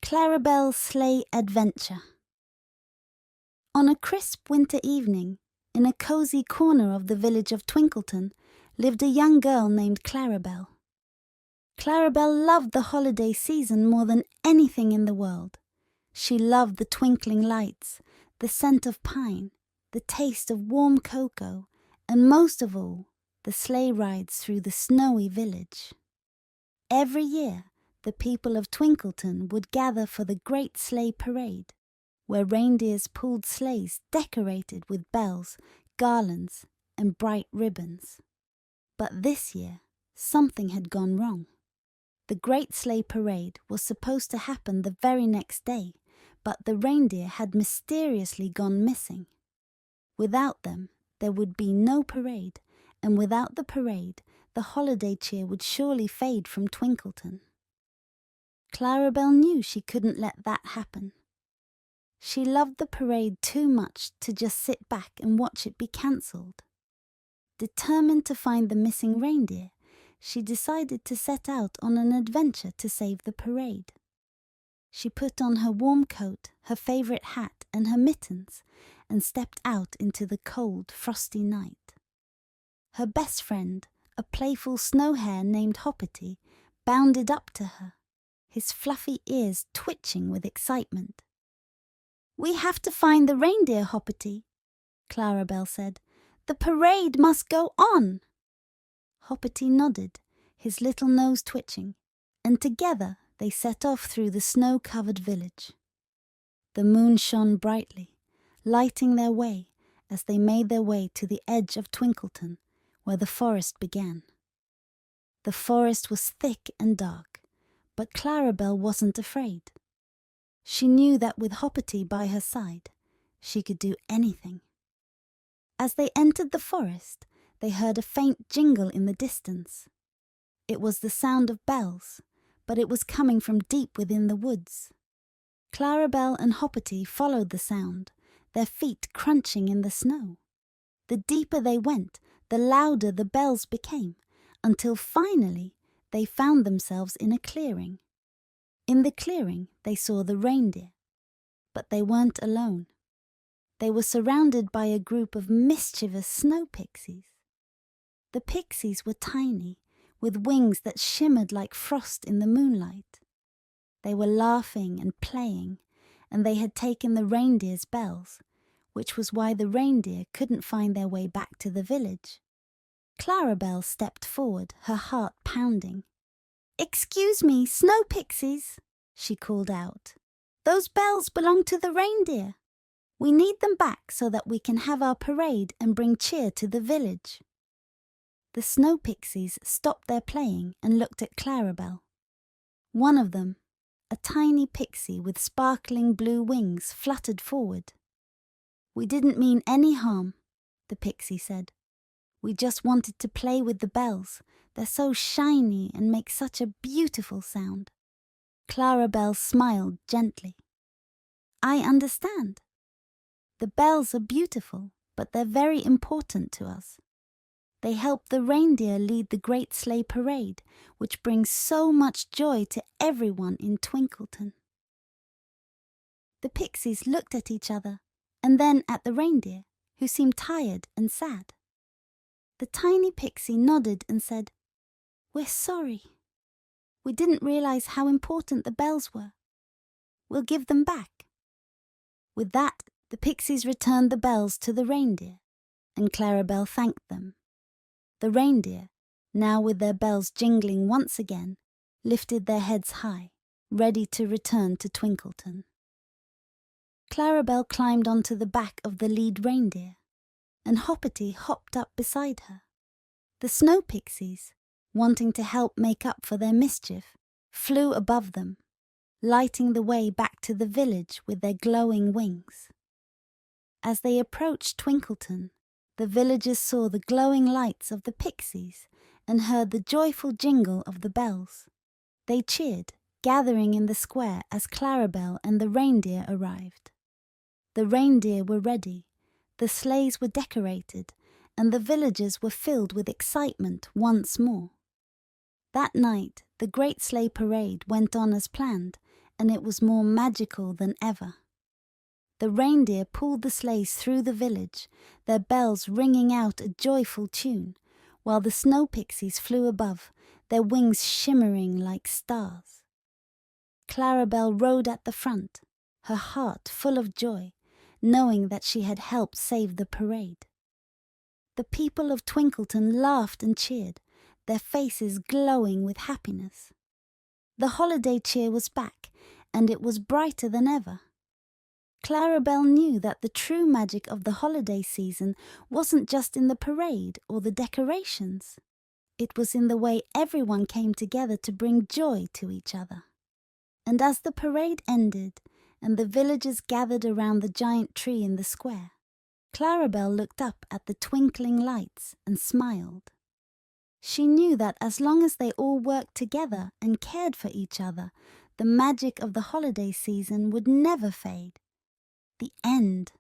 Clarabel's Sleigh Adventure. On a crisp winter evening, in a cosy corner of the village of Twinkleton, lived a young girl named Clarabel. Clarabel loved the holiday season more than anything in the world. She loved the twinkling lights, the scent of pine, the taste of warm cocoa, and most of all, the sleigh rides through the snowy village. Every year, the people of Twinkleton would gather for the Great Sleigh Parade, where reindeers pulled sleighs decorated with bells, garlands, and bright ribbons. But this year, something had gone wrong. The Great Sleigh Parade was supposed to happen the very next day, but the reindeer had mysteriously gone missing. Without them, there would be no parade, and without the parade, the holiday cheer would surely fade from Twinkleton. Clarabel knew she couldn't let that happen. She loved the parade too much to just sit back and watch it be cancelled. Determined to find the missing reindeer, she decided to set out on an adventure to save the parade. She put on her warm coat, her favourite hat, and her mittens, and stepped out into the cold, frosty night. Her best friend, a playful snow hare named Hoppity, bounded up to her, his fluffy ears twitching with excitement. "We have to find the reindeer, Hoppity," Clarabel said. "The parade must go on." Hoppity nodded, his little nose twitching, and together they set off through the snow-covered village. The moon shone brightly, lighting their way as they made their way to the edge of Twinkleton, where the forest began. The forest was thick and dark, but Clarabel wasn't afraid. She knew that with Hoppity by her side, she could do anything. As they entered the forest, they heard a faint jingle in the distance. It was the sound of bells, but it was coming from deep within the woods. Clarabel and Hoppity followed the sound, their feet crunching in the snow. The deeper they went, the louder the bells became, until finally they found themselves in a clearing. In the clearing they saw the reindeer, but they weren't alone. They were surrounded by a group of mischievous snow pixies. The pixies were tiny, with wings that shimmered like frost in the moonlight. They were laughing and playing, and they had taken the reindeer's bells, which was why the reindeer couldn't find their way back to the village. Clarabel stepped forward, her heart pounding. "Excuse me, snow pixies," she called out. "Those bells belong to the reindeer. We need them back so that we can have our parade and bring cheer to the village." The snow pixies stopped their playing and looked at Clarabel. One of them, a tiny pixie with sparkling blue wings, fluttered forward. "We didn't mean any harm," the pixie said. "We just wanted to play with the bells. They're so shiny and make such a beautiful sound." Clarabel smiled gently. "I understand. The bells are beautiful, but they're very important to us. They help the reindeer lead the Great Sleigh Parade, which brings so much joy to everyone in Twinkleton." The pixies looked at each other and then at the reindeer, who seemed tired and sad. The tiny pixie nodded and said, "We're sorry. We didn't realize how important the bells were. We'll give them back." With that, the pixies returned the bells to the reindeer, and Clarabel thanked them. The reindeer, now with their bells jingling once again, lifted their heads high, ready to return to Twinkleton. Clarabel climbed onto the back of the lead reindeer, and Hoppity hopped up beside her. The snow pixies, wanting to help make up for their mischief, flew above them, lighting the way back to the village with their glowing wings. As they approached Twinkleton, the villagers saw the glowing lights of the pixies and heard the joyful jingle of the bells. They cheered, gathering in the square as Clarabel and the reindeer arrived. The reindeer were ready, the sleighs were decorated, and the villagers were filled with excitement once more. That night, the Great Sleigh Parade went on as planned, and it was more magical than ever. The reindeer pulled the sleighs through the village, their bells ringing out a joyful tune, while the snow pixies flew above, their wings shimmering like stars. Clarabel rode at the front, her heart full of joy, knowing that she had helped save the parade. The people of Twinkleton laughed and cheered, their faces glowing with happiness. The holiday cheer was back, and it was brighter than ever. Clarabel knew that the true magic of the holiday season wasn't just in the parade or the decorations. It was in the way everyone came together to bring joy to each other. And as the parade ended and the villagers gathered around the giant tree in the square, Clarabel looked up at the twinkling lights and smiled. She knew that as long as they all worked together and cared for each other, the magic of the holiday season would never fade. The end